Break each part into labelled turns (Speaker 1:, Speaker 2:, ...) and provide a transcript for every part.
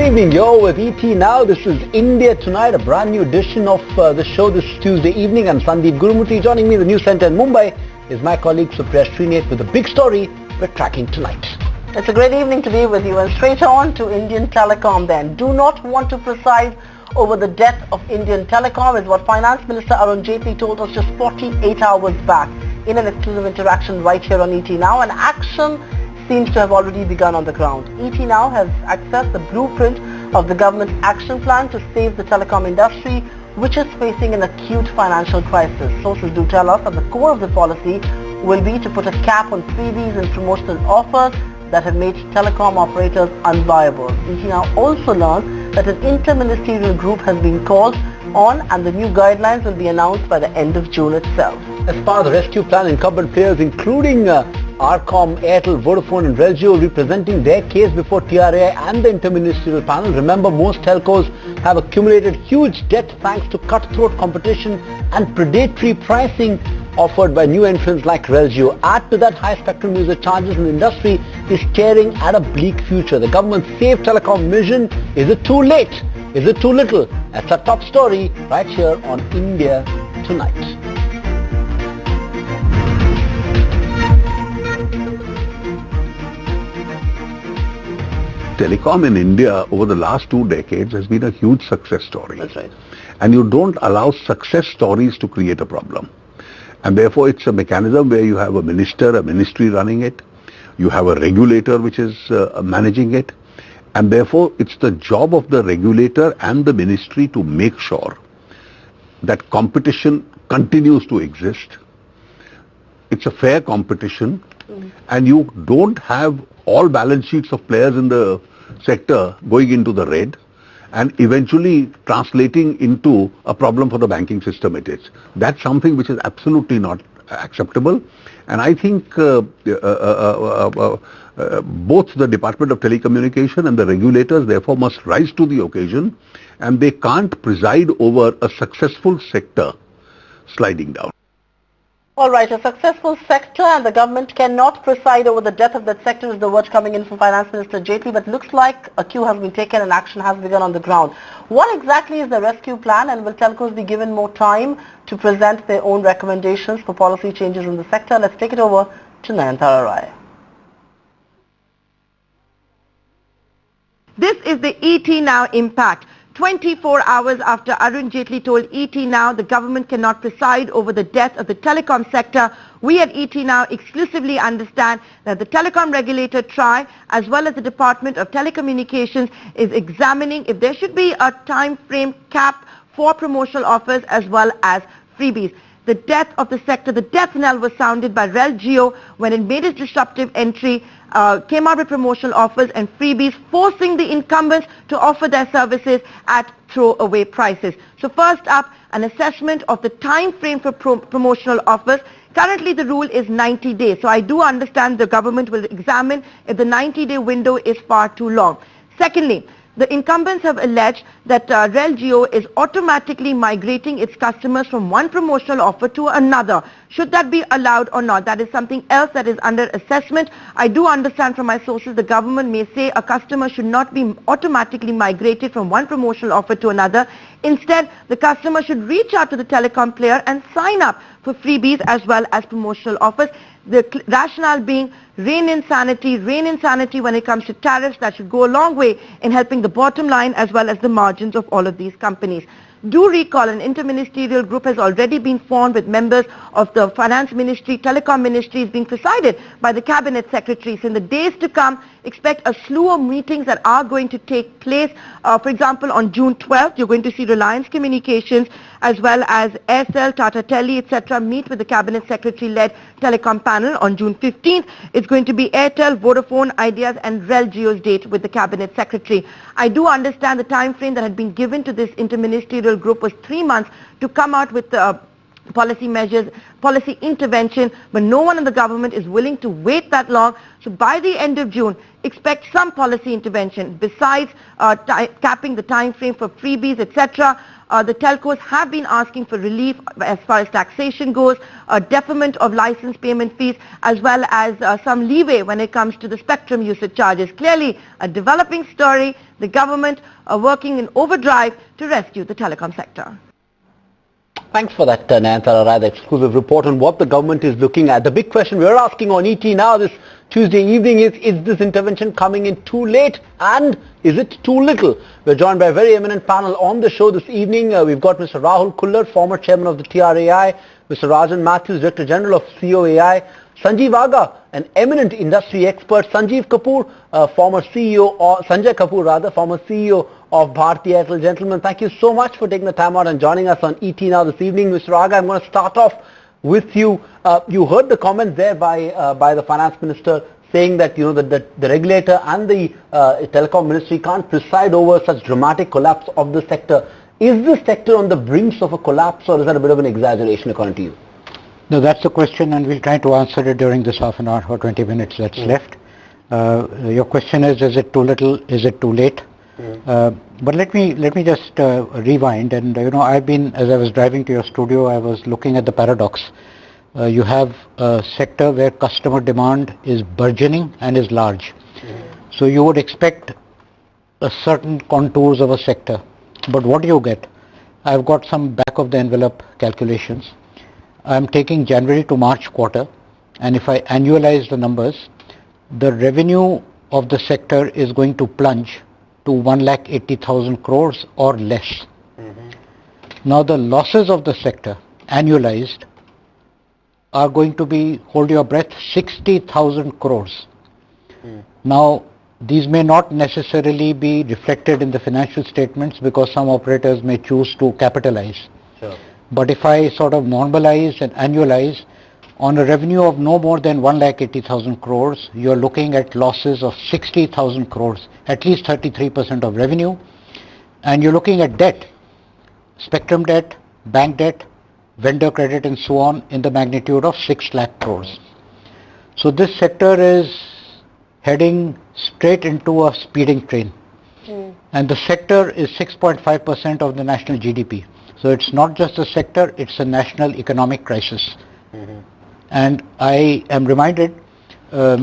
Speaker 1: evening, you're with ET Now. This is India Tonight, a brand new edition of the show this Tuesday evening. I'm Sandeep Gurumurthy. Joining me in the news center in Mumbai is my colleague Supriya Srinath with a big story we're tracking tonight.
Speaker 2: It's a great evening to be with you, and straight on to Indian Telecom then. Do not want to preside over the death of Indian Telecom is what Finance Minister Arun Jaitley told us just 48 hours back in an exclusive interaction right here on ET Now, and action seems to have already begun on the ground. ET Now has accessed the blueprint of the government's action plan to save the telecom industry, which is facing an acute financial crisis. Sources do tell us that the core of the policy will be to put a cap on freebies and promotional offers that have made telecom operators unviable. ET Now also learned that an inter-ministerial group has been called on and the new guidelines will be announced by the end of June itself.
Speaker 1: As part of the rescue plan, incumbent players including Arcom, Airtel, Vodafone and RelJio representing their case before TRAI and the Inter-Ministerial Panel. Remember, most telcos have accumulated huge debt thanks to cutthroat competition and predatory pricing offered by new entrants like RelJio. Add to that, high spectrum user charges in the industry is staring at a bleak future. The government's Save Telecom mission, is it too late? Is it too little? That's our top story right here on India Tonight.
Speaker 3: Telecom in India over the last 2 decades has been a huge success story.
Speaker 2: That's right.
Speaker 3: And you don't allow success stories to create a problem. And therefore it's a mechanism where you have a minister, a ministry running it. You have a regulator which is managing it. And therefore it's the job of the regulator and the ministry to make sure that competition continues to exist. It's a fair competition. And you don't have all balance sheets of players in the sector going into the red and eventually translating into a problem for the banking system it is. That's something which is absolutely not acceptable. And I think both the Department of Telecommunication and the regulators therefore must rise to the occasion, and they can't preside over a successful sector sliding down.
Speaker 2: All right, a successful sector and the government cannot preside over the death of that sector is the word coming in from Finance Minister Jaitley, but looks like a cue has been taken and action has begun on the ground. What exactly is the rescue plan, and will telcos be given more time to present their own recommendations for policy changes in the sector? Let's take it over to Nayantara Rai.
Speaker 4: This is the ET Now impact. 24 hours after Arun Jaitley told ET Now the government cannot preside over the death of the telecom sector, we at ET Now exclusively understand that the telecom regulator TRAI as well as the Department of Telecommunications is examining if there should be a time frame cap for promotional offers as well as freebies. The death of the sector, the death knell was sounded by RelJio when it made its disruptive entry, came out with promotional offers and freebies, forcing the incumbents to offer their services at throwaway prices. So first up, an assessment of the time frame for promotional offers. Currently the rule is 90 days. So I do understand the government will examine if the 90-day window is far too long. Secondly, the incumbents have alleged that RelJio is automatically migrating its customers from one promotional offer to another. Should that be allowed or not? That is something else that is under assessment. I do understand from my sources the government may say a customer should not be automatically migrated from one promotional offer to another. Instead, the customer should reach out to the telecom player and sign up for freebies as well as promotional offers. The rationale being rein in sanity when it comes to tariffs. That should go a long way in helping the bottom line as well as the margins of all of these companies. Do recall an inter-ministerial group has already been formed with members of the Finance Ministry, Telecom Ministry is being presided by the Cabinet Secretaries. In the days to come, expect a slew of meetings that are going to take place. For example, on June 12th, you're going to see Reliance Communications as well as Airtel, Tata Tele, etc. meet with the Cabinet Secretary-led Telecom panel. On June 15th, it's going to be Airtel, Vodafone, Ideas and RelJio's date with the Cabinet Secretary. I do understand the time frame that had been given to this interministerial group was 3 months to come out with policy measures, policy intervention, but no one in the government is willing to wait that long. So by the end of June, expect some policy intervention besides capping the time frame for freebies, etc. The telcos have been asking for relief as far as taxation goes, a deferment of license payment fees, as well as some leeway when it comes to the spectrum usage charges. Clearly a developing story. The government are working in overdrive to rescue the telecom sector.
Speaker 1: Thanks for that, Nayantara Rai, the exclusive report on what the government is looking at. The big question we're asking on ET Now this Tuesday evening is this intervention coming in too late and is it too little? We're joined by a very eminent panel on the show this evening. We've got Mr. Rahul Kullar, former chairman of the TRAI, Mr. Rajan Mathews, Director General of COAI, Sanjeev Aga, an eminent industry expert, Sanjeev Kapoor, former CEO, or Sanjay Kapoor rather, former CEO of Bharti Airtel. Gentlemen, thank you so much for taking the time out and joining us on ET Now this evening. Mr. Aga, I'm going to start off with you. You heard the comments there by the Finance Minister saying that the regulator and the Telecom Ministry can't preside over such dramatic collapse of the sector. Is the sector on the brink of a collapse, or is that a bit of an exaggeration according to you?
Speaker 5: No, that's the question, and we'll try to answer it during this half an hour or 20 minutes that's left. Your question is it too little, is it too late? But let me just rewind, and I've been, as I was driving to your studio, I was looking at the paradox. You have a sector where customer demand is burgeoning and is large. So you would expect a certain contours of a sector. But what do you get? I've got some back of the envelope calculations. I'm taking January to March quarter, and if I annualize the numbers, the revenue of the sector is going to plunge to 1,80,000 crores or less. Now the losses of the sector annualized are going to be, hold your breath, 60,000 crores. Now these may not necessarily be reflected in the financial statements because some operators may choose to capitalize. Sure. But if I sort of normalize and annualize, on a revenue of no more than 1,80,000 crores, you're looking at losses of 60,000 crores, at least 33% of revenue. And you're looking at debt, spectrum debt, bank debt, vendor credit and so on in the magnitude of 6 lakh crores. So this sector is heading straight into a speeding train. And the sector is 6.5% of the national GDP. So it's not just a sector, it's a national economic crisis. And I am reminded of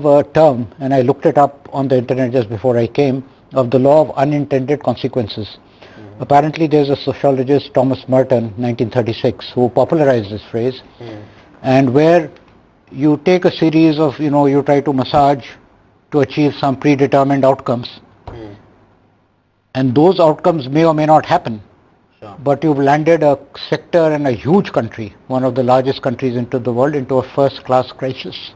Speaker 5: a term, and I looked it up on the internet just before I came, of the law of unintended consequences. Apparently there's a sociologist, Thomas Merton, 1936, who popularized this phrase, and where you take a series of, you try to massage to achieve some predetermined outcomes. And those outcomes may or may not happen. Sure. But you've landed a sector and a huge country, one of the largest countries into the world, into a first-class crisis.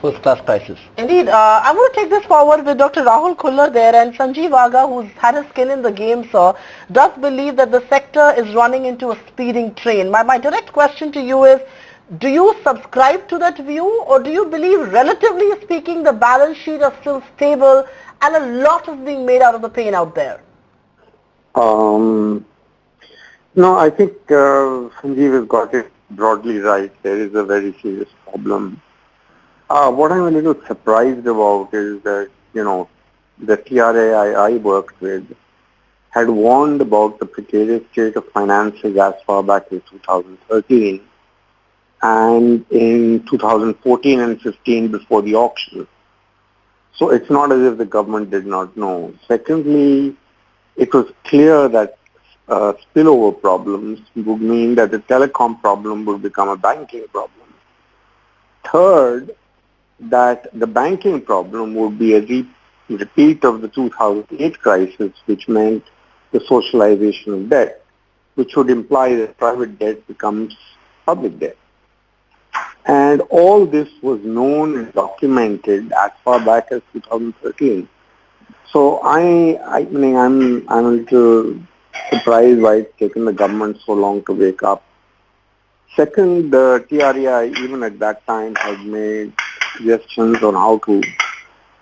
Speaker 1: First-class crisis.
Speaker 2: Indeed. I want to take this forward with Dr. Rahul Kullar there, and Sanjeev Aga, who's had his skin in the game, sir, does believe that the sector is running into a speeding train. My direct question to you is, do you subscribe to that view, or do you believe, relatively speaking, the balance sheet is still stable and a lot is being made out of the pain out there?
Speaker 6: No, I think Sanjeev has got it broadly right. There is a very serious problem. What I'm a little surprised about is that, the TRAI I worked with had warned about the precarious state of finances as far back as 2013 and in 2014 and 15 before the auction. So it's not as if the government did not know. Secondly, it was clear that spillover problems would mean that the telecom problem would become a banking problem. Third, that the banking problem would be a repeat of the 2008 crisis, which meant the socialization of debt, which would imply that private debt becomes public debt. And all this was known and documented as far back as 2013. So I'm a little surprised why it's taken the government so long to wake up. Second, the TRAI even at that time had made suggestions on how to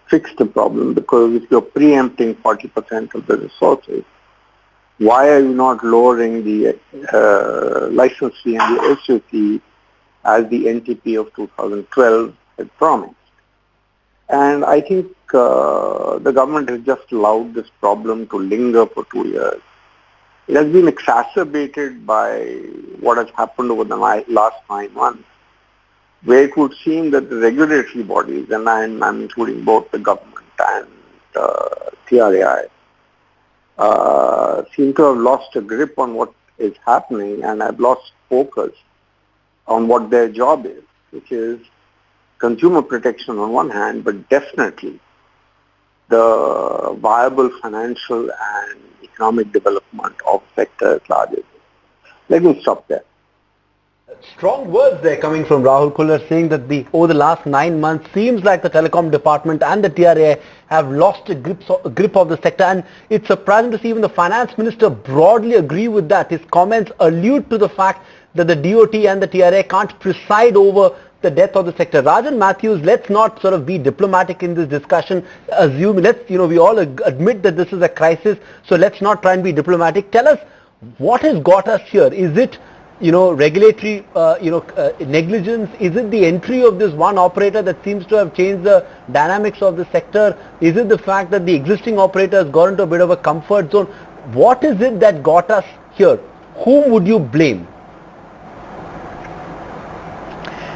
Speaker 6: fix the problem, because if you're preempting 40% of the resources, why are you not lowering the license fee and the SUC as the NTP of 2012 had promised? And I think the government has just allowed this problem to linger for 2 years. It has been exacerbated by what has happened over the last 9 months, where it would seem that the regulatory bodies, and I'm including both the government and TRAI, seem to have lost a grip on what is happening and have lost focus on what their job is, which is consumer protection on one hand, but definitely the viable financial and economic development of sector at large. Let me stop there.
Speaker 1: Strong words there coming from Rahul Kullar, saying that over the last 9 months seems like the Telecom Department and the TRAI have lost a grip of the sector, and it's surprising to see even the Finance Minister broadly agree with that. His comments allude to the fact that the DOT and the TRAI can't preside over the death of the sector. Rajan Mathews, let's not sort of be diplomatic in this discussion. We all admit that this is a crisis, so let's not try and be diplomatic. Tell us, what has got us here? Is it regulatory, negligence? Is it the entry of this one operator that seems to have changed the dynamics of the sector? Is it the fact that the existing operator has got into a bit of a comfort zone? What is it that got us here? Whom would you blame?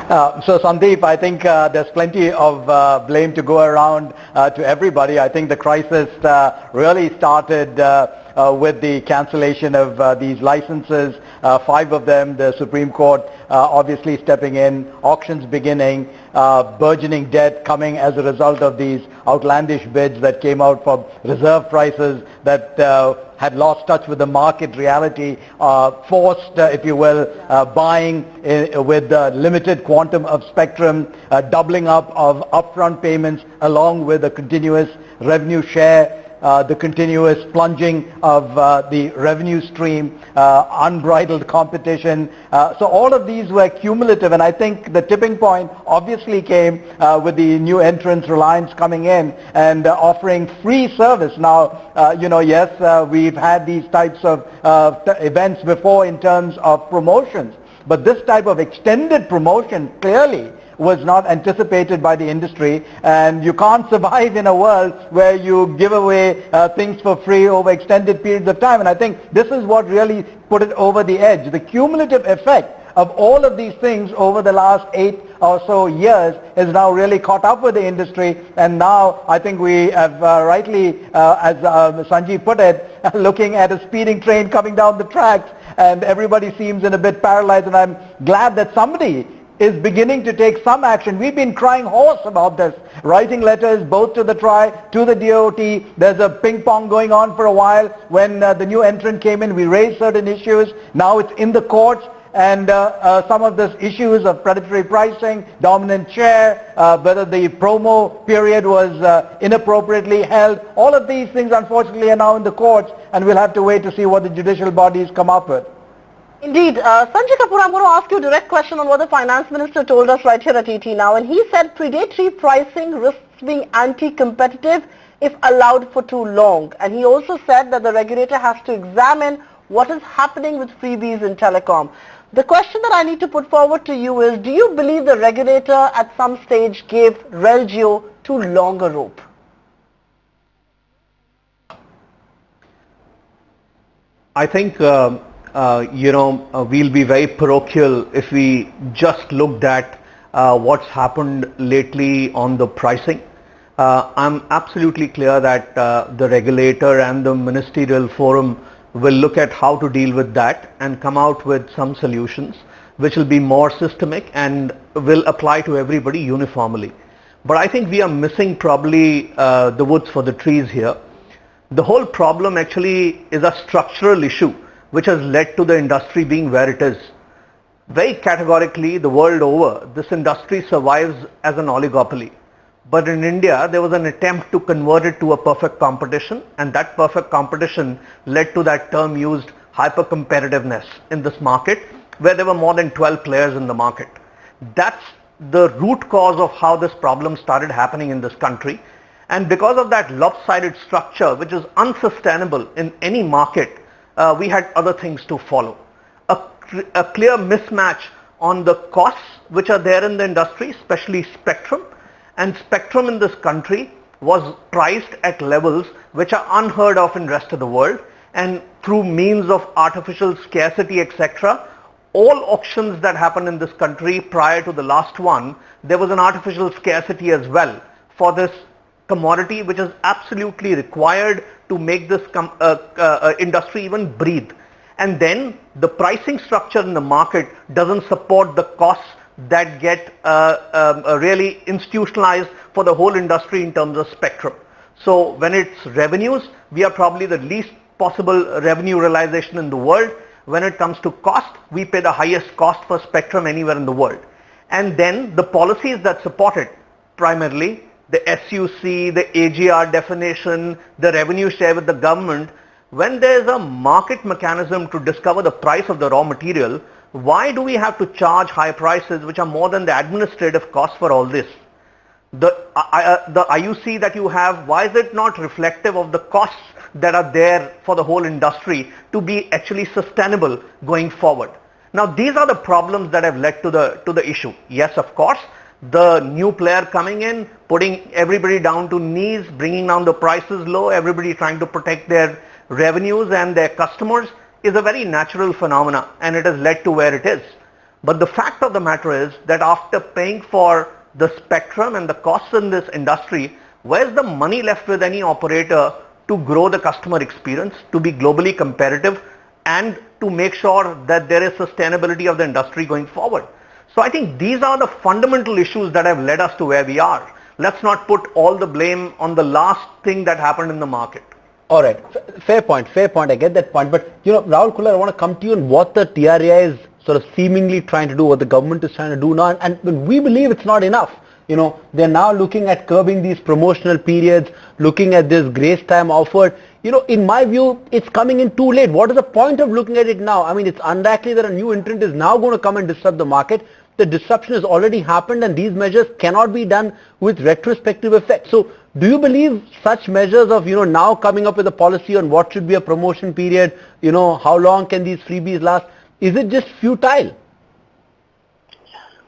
Speaker 7: So Sandeep, I think there's plenty of blame to go around to everybody. I think the crisis really started with the cancellation of these licenses, 5 of them, the Supreme Court obviously stepping in, auctions beginning, burgeoning debt coming as a result of these outlandish bids that came out for reserve prices that had lost touch with the market reality, forced, if you will, buying with limited quantum of spectrum, doubling up of upfront payments along with a continuous revenue share, the continuous plunging of the revenue stream, unbridled competition. So all of these were cumulative, and I think the tipping point obviously came with the new entrants, Reliance, coming in and offering free service. Now, yes, we've had these types of events before in terms of promotions, but this type of extended promotion clearly was not anticipated by the industry, and you can't survive in a world where you give away things for free over extended periods of time. And I think this is what really put it over the edge. The cumulative effect of all of these things over the last 8 or so years is now really caught up with the industry, and now I think we have rightly, as Sanjeev put it, looking at a speeding train coming down the tracks, and everybody seems in a bit paralyzed, and I'm glad that somebody is beginning to take some action. We've been crying hoarse about this, writing letters both to the TRAI, to the DOT. There's a ping pong going on for a while. When the new entrant came in, we raised certain issues. Now it's in the courts, and some of these issues of predatory pricing, dominant share, whether the promo period was inappropriately held, all of these things unfortunately are now in the courts, and we'll have to wait to see what the judicial bodies come up with.
Speaker 2: Indeed. Sanjay Kapoor, I'm going to ask you a direct question on what the Finance Minister told us right here at ET Now. And he said predatory pricing risks being anti-competitive if allowed for too long. And he also said that the regulator has to examine what is happening with freebies in telecom. The question that I need to put forward to you is, do you believe the regulator at some stage gave RelJio too long a rope?
Speaker 1: I think we'll be very parochial if we just looked at what's happened lately on the pricing. I'm absolutely clear that the regulator and the ministerial forum will look at how to deal with that and come out with some solutions which will be more systemic and will apply to everybody uniformly. But I think we are missing probably the woods for the trees here. The whole problem actually is a structural issue which has led to the industry being where it is. Very categorically, the world over, this industry survives as an oligopoly. But in India, there was an attempt to convert it to a perfect competition, and that perfect competition led to that term used, hyper-competitiveness in this market, where there were more than 12 players in the market. That's the root cause of how this problem started happening in this country. And because of that lopsided structure, which is unsustainable in any market, we had other things to follow. A clear mismatch on the costs which are there in the industry, especially spectrum,
Speaker 8: And spectrum in this country was priced at levels which are unheard of in the rest of the world, and through means of artificial scarcity, etc. All auctions that happened in this country prior to the last one, there was an artificial scarcity as well for this commodity, which is absolutely required to make this industry even breathe. And then the pricing structure in the market doesn't support the costs that get really institutionalized for the whole industry in terms of spectrum. So when it's revenues, we are probably the least possible revenue realization in the world. When it comes to cost, we pay the highest cost for spectrum anywhere in the world. And then the policies that support it, primarily the SUC, the AGR definition, the revenue share with the government, when there is a market mechanism to discover the price of the raw material, why do we have to charge high prices which are more than the administrative cost for all this? The IUC that you have, why is it not reflective of the costs that are there for the whole industry to be actually sustainable going forward? Now these are the problems that have led to the issue. Yes, of course, the new player coming in, putting everybody down to knees, bringing down the prices low, everybody trying to protect their revenues and their customers is a very natural phenomena, and it has led to where it is. But the fact of the matter is that after paying for the spectrum and the costs in this industry, where's the money left with any operator to grow the customer experience, to be globally competitive, and to make sure that there is sustainability of the industry going forward? So I think these are the fundamental issues that have led us to where we are. Let's not put all the blame on the last thing that happened in the market.
Speaker 1: All right, fair point, I get that point. But, Rahul Kullar, I want to come to you on what the TRAI is sort of seemingly trying to do, what the government is trying to do now. And we believe it's not enough. They're now looking at curbing these promotional periods, looking at this grace time offered. In my view, it's coming in too late. What is the point of looking at it now? I mean, it's unlikely that a new entrant is now going to come and disrupt the market. The disruption has already happened, and these measures cannot be done with retrospective effect. So do you believe such measures of, now coming up with a policy on what should be a promotion period, how long can these freebies last? Is it just futile?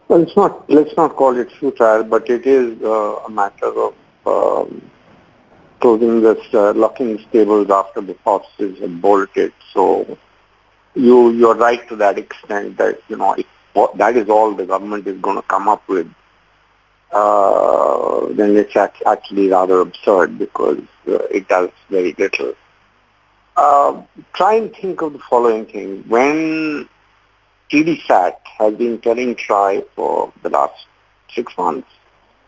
Speaker 6: Well, it's not, let's not call it futile, but it is a matter of closing this locking stables after the horses have bolted. So you're right to that extent that, that is all the government is going to come up with. Then it's actually rather absurd, because it does very little. Try and think of the following thing. When TDSAT has been telling TRAI for the last 6 months,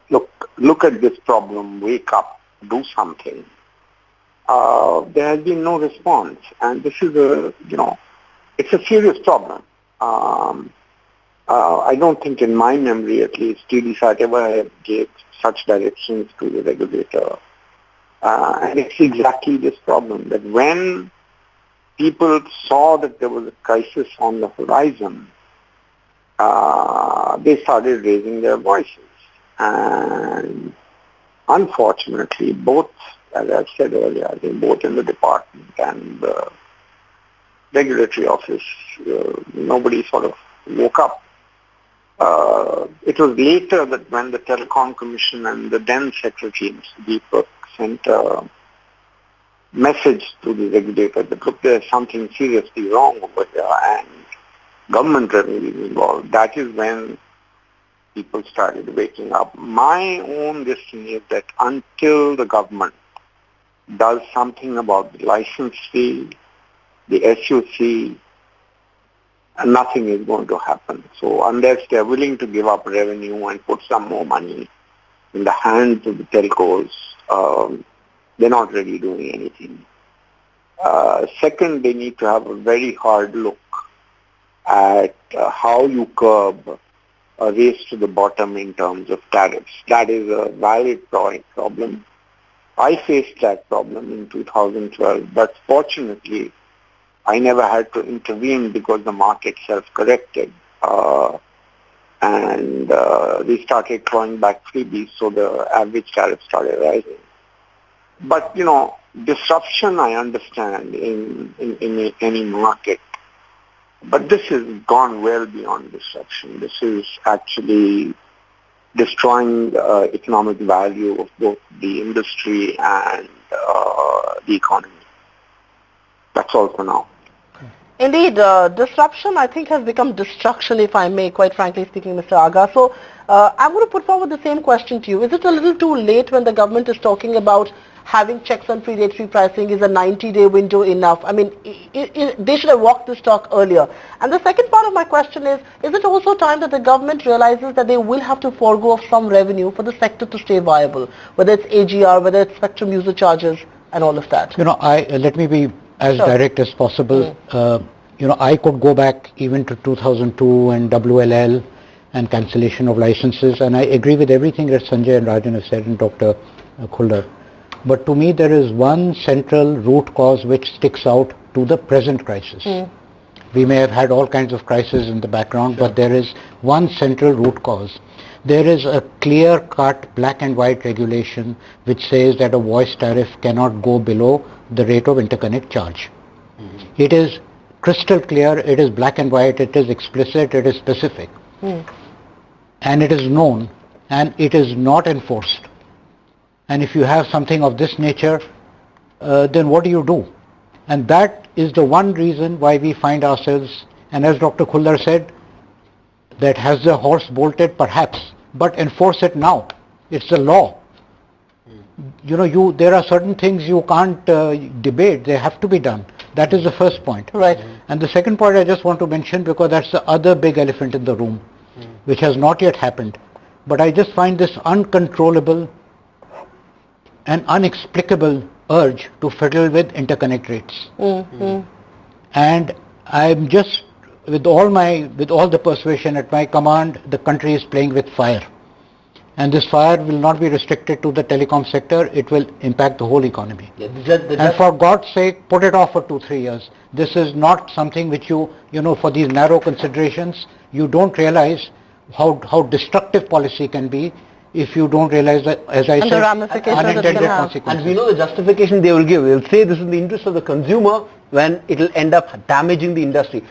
Speaker 6: look at this problem, wake up, do something. There has been no response, and this is it's a serious problem. I don't think, in my memory at least, TDSAT ever gave such directions to the regulator. And it's exactly this problem, that when people saw that there was a crisis on the horizon, they started raising their voices. And unfortunately, both, as I've said earlier, I think both in the department and the regulatory office, nobody sort of woke up. It was later that when the Telecom Commission and the then Secretary, Mr. Deepak, sent a message to the regulator that, look, there's something seriously wrong over here and government revenue is involved. That is when people started waking up. My own listing is that until the government does something about the license fee, the SUC, nothing is going to happen. So unless they're willing to give up revenue and put some more money in the hands of the telcos, they're not really doing anything. Second, they need to have a very hard look at how you curb a race to the bottom in terms of tariffs. That is a valid problem. I faced that problem in 2012, but fortunately, I never had to intervene because the market self-corrected and we started clawing back freebies, so the average tariff started rising. But, disruption I understand in any market, but this has gone well beyond disruption. This is actually destroying economic value of both the industry and the economy. That's all for now.
Speaker 2: Indeed, disruption, I think, has become destruction, if I may, quite frankly speaking, Mr. Aga. So I'm going to put forward the same question to you. Is it a little too late when the government is talking about having checks on predatory pricing? Is a 90-day window enough? I mean, they should have walked this talk earlier. And the second part of my question is it also time that the government realizes that they will have to forego of some revenue for the sector to stay viable, whether it's AGR, whether it's spectrum user charges, and all of that?
Speaker 5: You know, let me be as direct as possible. You know, I could go back even to 2002 and WLL and cancellation of licenses, and I agree with everything that Sanjay and Rajan have said and Dr. Khullar. But to me, there is one central root cause which sticks out to the present crisis. We may have had all kinds of crises in the background, but there is one central root cause. There is a clear-cut black and white regulation which says that a voice tariff cannot go below the rate of interconnect charge. It is crystal clear, it is black and white, it is explicit, it is specific. And it is known, and it is not enforced. And if you have something of this nature, then what do? And that is the one reason why we find ourselves, and as Dr. Khullar said, that has the horse bolted? Perhaps, but enforce it now. It's the law. You know, there are certain things you can't debate, they have to be done. That is the first point.
Speaker 2: Right.
Speaker 5: And the second point I just want to mention, because that's the other big elephant in the room, which has not yet happened. But I just find this uncontrollable and inexplicable urge to fiddle with interconnect rates. And I'm just, with all the persuasion at my command, the country is playing with fire. And this fire will not be restricted to the telecom sector, it will impact the whole economy. And for God's sake, put it off for 2-3 years. This is not something which you know, for these narrow considerations, you don't realize how destructive policy can be if you don't realize that, as I said, unintended consequences.
Speaker 1: And we know the justification they will give. They'll say this is in the interest of the consumer when it will end up damaging the industry.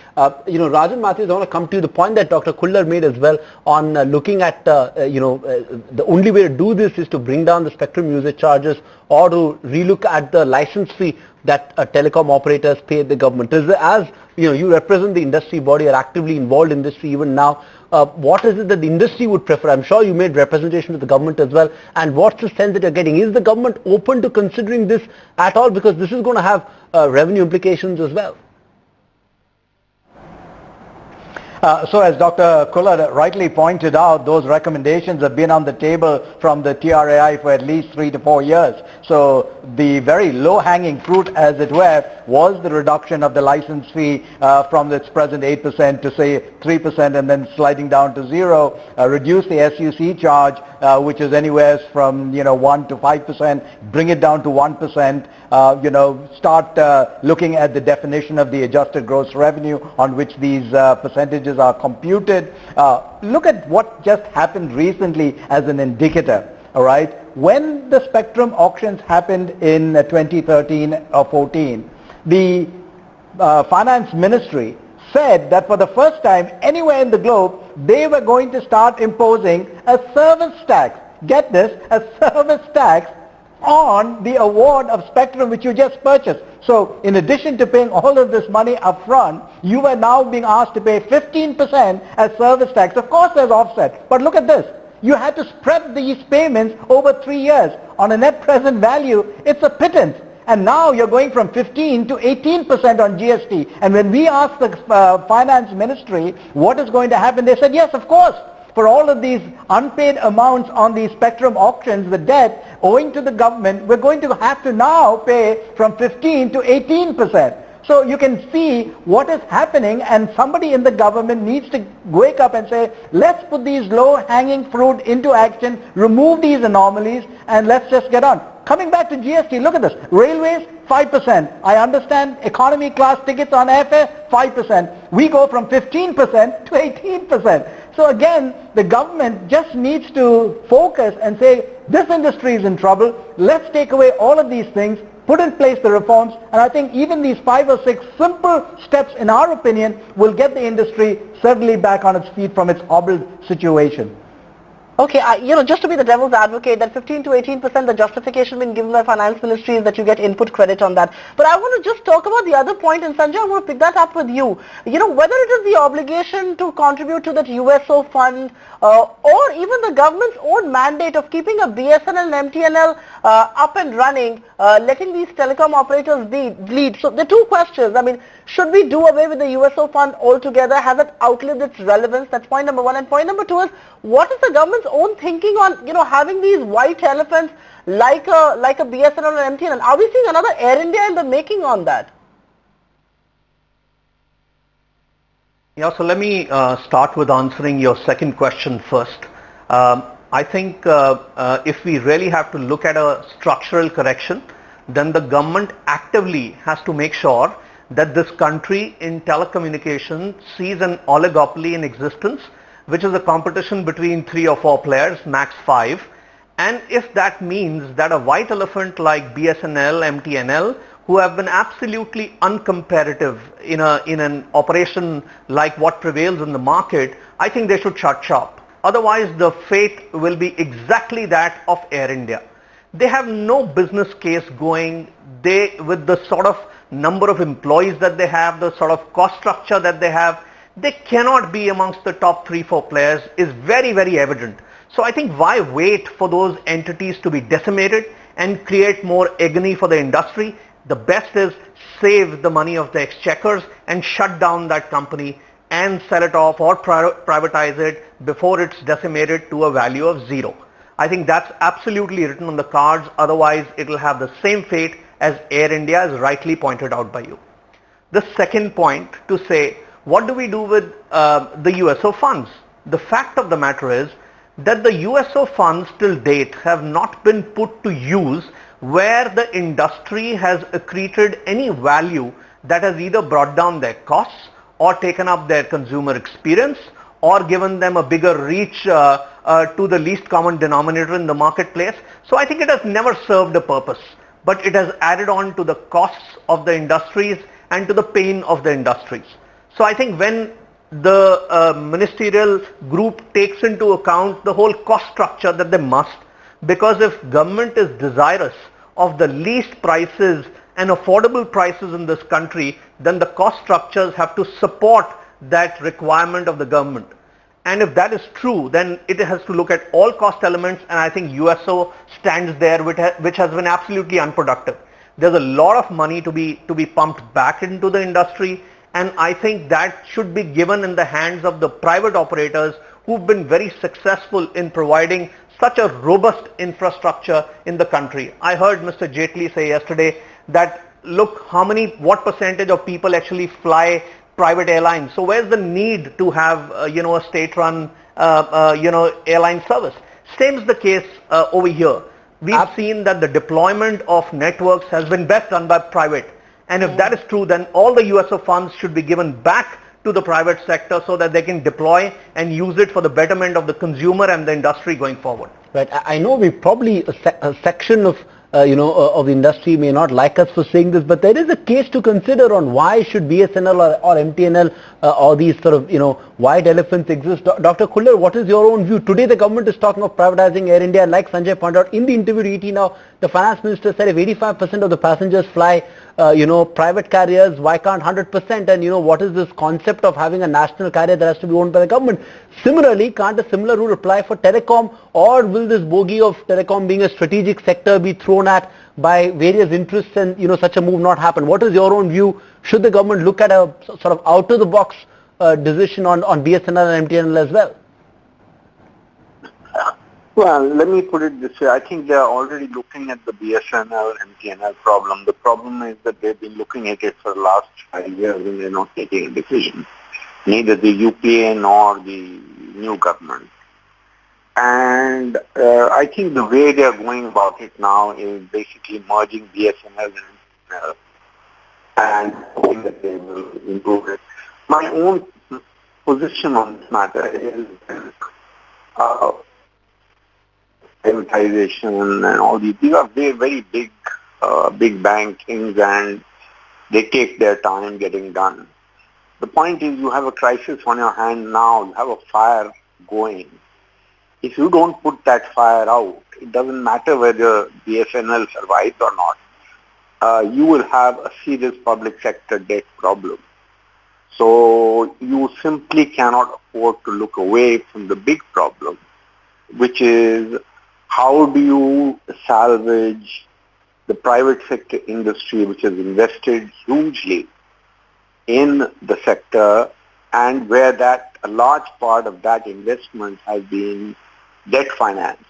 Speaker 1: You know, Rajan Mathews, I want to come to you. The point that Dr. Khullar made as well on looking at, the only way to do this is to bring down the spectrum usage charges or to relook at the license fee that telecom operators pay the government. As you know, you represent the industry body, are actively involved in industry even now. What is it that the industry would prefer? I'm sure you made representation to the government as well. And what's the sense that you're getting? Is the government open to considering this at all? Because this is going to have revenue implications as well.
Speaker 7: So as Dr. Khullar rightly pointed out, those recommendations have been on the table from the TRAI for at least 3 to 4 years. So the very low-hanging fruit, as it were, was the reduction of the license fee from its present 8% to say 3% and then sliding down to 0, reduce the SUC charge, which is anywhere from 1 to 5%, bring it down to 1%, start looking at the definition of the adjusted gross revenue on which these percentages are computed. Look at what just happened recently as an indicator. All right, when the spectrum auctions happened in 2013 or 14, the finance ministry said that for the first time anywhere in the globe, they were going to start imposing a service tax. Get this, a service tax on the award of spectrum which you just purchased. So in addition to paying all of this money up front, you are now being asked to pay 15% as service tax. Of course there's offset, but look at this. You had to spread these payments over 3 years. On a net present value, it's a pittance. And now you're going from 15 to 18% on GST. And when we asked the finance ministry what is going to happen, they said, yes, of course. For all of these unpaid amounts on these spectrum auctions, the debt owing to the government, we're going to have to now pay from 15 to 18%. So you can see what is happening, and somebody in the government needs to wake up and say, let's put these low-hanging fruit into action, remove these anomalies, and let's just get on. Coming back to GST, look at this. Railways, 5%. I understand economy class tickets on airfare, 5%. We go from 15% to 18%. So again, the government just needs to focus and say, this industry is in trouble. Let's take away all of these things, put in place the reforms, and I think even these 5 or 6 simple steps, in our opinion, will get the industry certainly back on its feet from its hobbled situation.
Speaker 2: Okay, just to be the devil's advocate, that 15 to 18%, the justification being given by Finance Ministry is that you get input credit on that. But I want to just talk about the other point, and Sanjay, I want to pick that up with you. Whether it is the obligation to contribute to that USO fund, or even the government's own mandate of keeping a BSNL and MTNL up and running, letting these telecom operators lead. So the two questions, should we do away with the USO fund altogether? Has it outlived its relevance? That's point number one. And point number two is, what is the government's own thinking on, having these white elephants like a BSNL or MTNL? Are we seeing another Air India in the making on that?
Speaker 8: Yeah, so let me start with answering your second question first. I think if we really have to look at a structural correction, then the government actively has to make sure that this country in telecommunication sees an oligopoly in existence, which is a competition between 3 or 4 players, max 5. And if that means that a white elephant like BSNL, MTNL, who have been absolutely uncompetitive in an operation like what prevails in the market, I think they should shut shop. Otherwise, the fate will be exactly that of Air India. They have no business case going. With the sort of number of employees that they have, the sort of cost structure that they have, they cannot be amongst the top 3-4 players is very, very evident. So I think why wait for those entities to be decimated and create more agony for the industry? The best is save the money of the exchequers and shut down that company and sell it off or privatize it before it's decimated to a value of 0. I think that's absolutely written on the cards. Otherwise, it will have the same fate as Air India, as rightly pointed out by you. The second point to say, what do we do with the USO funds? The fact of the matter is that the USO funds till date have not been put to use where the industry has accreted any value that has either brought down their costs or taken up their consumer experience or given them a bigger reach to the least common denominator in the marketplace. So I think it has never served a purpose, but it has added on to the costs of the industries and to the pain of the industries. So I think when the ministerial group takes into account the whole cost structure that they must, because if government is desirous of the least prices and affordable prices in this country, then the cost structures have to support that requirement of the government. And if that is true, then it has to look at all cost elements, and I think USO stands there, which has been absolutely unproductive. There's a lot of money to be pumped back into the industry, and I think that should be given in the hands of the private operators who've been very successful in providing such a robust infrastructure in the country. I heard Mr. Jaitley say yesterday that, look, what percentage of people actually fly private airlines? So where's the need to have, a state-run, airline service? Same is the case over here. We've seen that the deployment of networks has been best done by private. And if that is true, then all the USO funds should be given back to the private sector so that they can deploy and use it for the betterment of the consumer and the industry going forward.
Speaker 1: Right. I know we probably a section of of the industry may not like us for saying this, but there is a case to consider on why should BSNL or MTNL or these sort of white elephants exist. Dr. Kullar, what is your own view? Today the government is talking of privatizing Air India, and like Sanjay pointed out in the interview to ET Now, the finance minister said if 85% of the passengers fly private carriers, why can't 100%? And what is this concept of having a national carrier that has to be owned by the government? Similarly, can't a similar rule apply for telecom, or will this bogey of telecom being a strategic sector be thrown at by various interests and such a move not happen? What is your own view? Should the government look at a sort of out of the box decision on BSNL and MTNL as well?
Speaker 6: Well, let me put it this way. I think they are already looking at the BSNL, MTNL problem. The problem is that they've been looking at it for the last 5 years and they're not taking a decision. Neither the UPA nor the new government. And I think the way they are going about it now is basically merging BSNL and MTNL and hoping that they will improve it. My own position on this matter is privatization and all these are very, very big bankings, and they take their time getting done. The point is you have a crisis on your hand now, you have a fire going, if you don't put that fire out, it doesn't matter whether BSNL survives or not, you will have a serious public sector debt problem. So you simply cannot afford to look away from the big problem, which is how do you salvage the private sector industry, which has invested hugely in the sector, and where that a large part of that investment has been debt financed.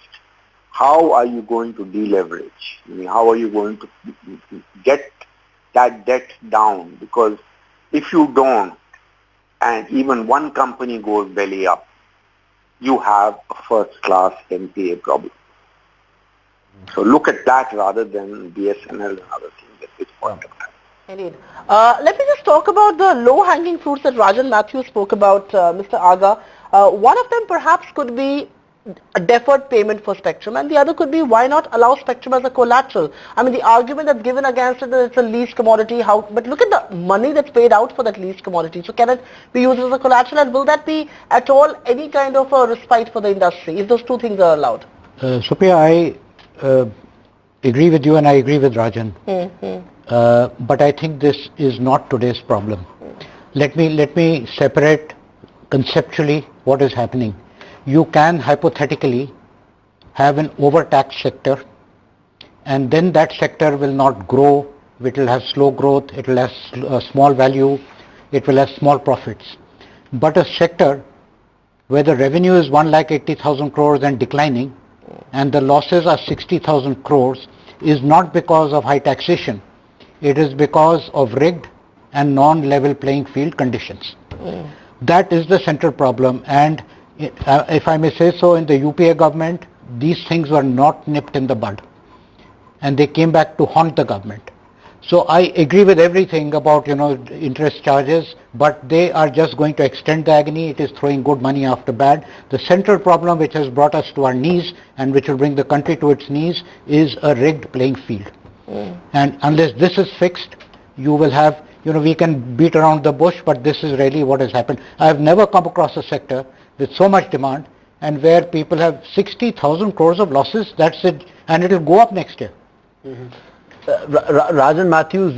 Speaker 6: How are you going to deleverage? I mean, how are you going to get that debt down? Because if you don't, and even one company goes belly up, you have a first-class NPA problem. So look at that rather than BSNL and other things at this point of time.
Speaker 2: Indeed. Let me just talk about the low-hanging fruits that Rajan Mathews spoke about, Mr. Aga. One of them perhaps could be a deferred payment for spectrum, and the other could be why not allow spectrum as a collateral. I mean, the argument that's given against it that it's a leased commodity, but look at the money that's paid out for that leased commodity. So can it be used as a collateral, and will that be at all any kind of a respite for the industry if those two things are allowed?
Speaker 5: Supriya, I agree with you and I agree with Rajan. But I think this is not today's problem. Let me separate conceptually what is happening. You can hypothetically have an overtaxed sector, and then that sector will not grow, it will have slow growth, it will have small value, it will have small profits. But a sector where the revenue is 1,80,000 crores and declining, and the losses are 60,000 crores, is not because of high taxation. It is because of rigged and non-level playing field conditions. That is the central problem, and if I may say so, in the UPA government, these things were not nipped in the bud, and they came back to haunt the government. So I agree with everything about, interest charges, but they are just going to extend the agony. It is throwing good money after bad. The central problem which has brought us to our knees and which will bring the country to its knees is a rigged playing field. And unless this is fixed, you will have, we can beat around the bush, but this is really what has happened. I have never come across a sector with so much demand and where people have 60,000 crores of losses, that's it, and it will go up next year.
Speaker 1: Rajan Mathews,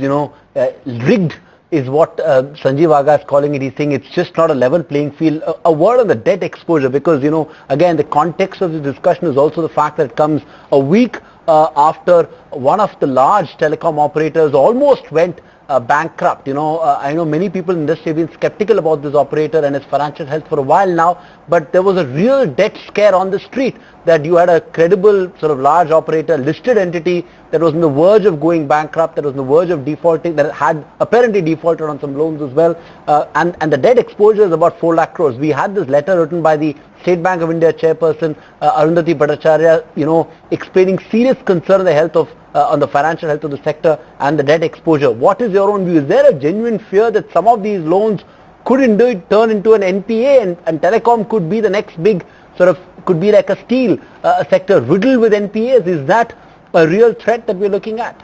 Speaker 1: rigged is what Sanjeev Aga is calling it. He's saying it's just not a level playing field. A word on the debt exposure, because, again, the context of the discussion is also the fact that it comes a week after one of the large telecom operators almost went bankrupt. I know many people in the industry have been skeptical about this operator and its financial health for a while now, but there was a real debt scare on the street that you had a credible sort of large operator, listed entity that was on the verge of going bankrupt, that was on the verge of defaulting, that had apparently defaulted on some loans as well, and the debt exposure is about 4 lakh crores. We had this letter written by the State Bank of India chairperson Arundhati Bhattacharya, explaining serious concern on the health of on the financial health of the sector and the debt exposure. What is your own view? Is there a genuine fear that some of these loans could indeed turn into an NPA and telecom could be the next big could be like a steel sector riddled with NPAs? Is that a real threat that we're looking at?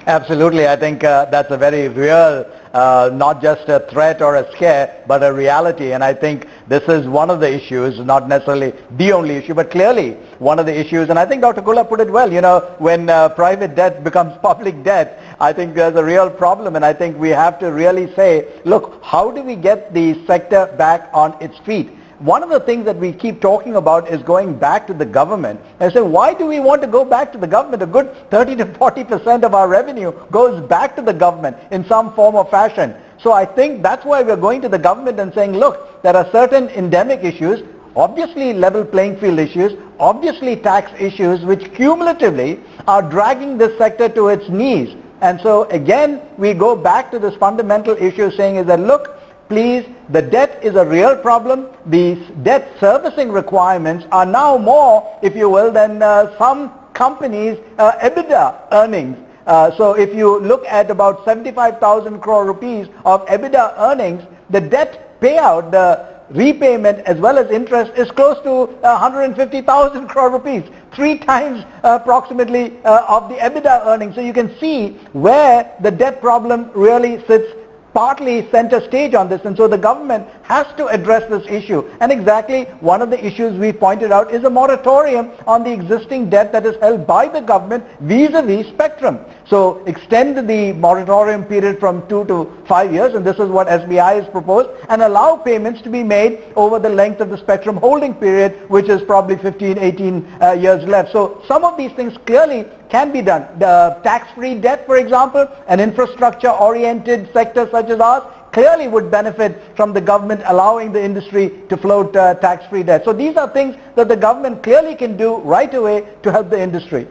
Speaker 7: Absolutely. I think that's a very real, not just a threat or a scare, but a reality. And I think this is one of the issues, not necessarily the only issue, but clearly one of the issues. And I think Dr. Kula put it well, when private debt becomes public debt, I think there's a real problem. And I think we have to really say, look, how do we get the sector back on its feet? One of the things that we keep talking about is going back to the government. I say, why do we want to go back to the government? A good 30 to 40% of our revenue goes back to the government in some form or fashion. So I think that's why we're going to the government and saying, look, there are certain endemic issues, obviously level playing field issues, obviously tax issues, which cumulatively are dragging this sector to its knees. And so again, we go back to this fundamental issue saying is that, look, please, the debt is a real problem. These debt servicing requirements are now more, if you will, than some companies' EBITDA earnings. So if you look at about 75,000 crore rupees of EBITDA earnings, the debt payout, the repayment as well as interest is close to 150,000 crore rupees, 3 times approximately of the EBITDA earnings. So you can see where the debt problem really sits partly center stage on this, and so the government has to address this issue. And exactly one of the issues we pointed out is a moratorium on the existing debt that is held by the government vis-a-vis spectrum. So extend the moratorium period from 2 to 5 years, and this is what SBI has proposed, and allow payments to be made over the length of the spectrum holding period, which is probably 15, 18 years left. So some of these things clearly can be done. The tax-free debt, for example, an infrastructure-oriented sector such as ours, clearly would benefit from the government allowing the industry to float tax-free debt. So these are things that the government clearly can do right away to help the industry.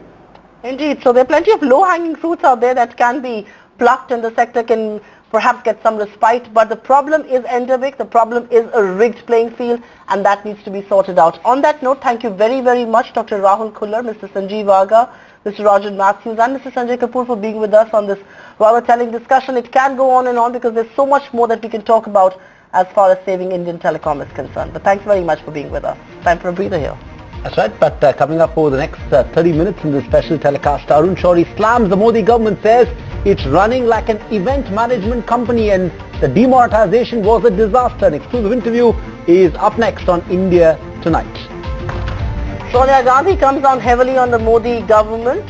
Speaker 2: Indeed. So there are plenty of low-hanging fruits out there that can be plucked and the sector can perhaps get some respite. But the problem is endemic. The problem is a rigged playing field, and that needs to be sorted out. On that note, thank you very, very much, Dr. Rahul Khullar, Mr. Sanjeev Aga, Mr. Rajan Mathews and Mr. Sanjay Kapoor for being with us on this rather telling discussion. It can go on and on because there's so much more that we can talk about as far as saving Indian telecom is concerned. But thanks very much for being with us. Time for a breather here.
Speaker 1: That's right, but coming up over the next 30 minutes in this special telecast, Arun Shourie slams the Modi government, says it's running like an event management company and the demonetization was a disaster. An exclusive interview is up next on India Tonight.
Speaker 2: Sonia Gandhi comes down heavily on the Modi government.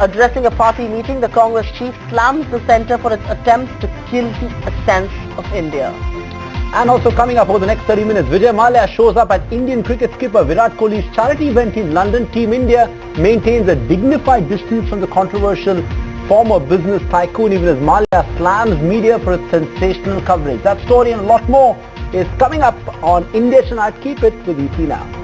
Speaker 2: Addressing a party meeting, the Congress chief slams the centre for its attempts to kill a sense of India.
Speaker 1: And also coming up over the next 30 minutes, Vijay Mallya shows up at Indian cricket skipper Virat Kohli's charity event in London. Team India maintains a dignified distance from the controversial former business tycoon, even as Mallya slams media for its sensational coverage. That story and a lot more is coming up on India Tonight. Keep it with ET Now.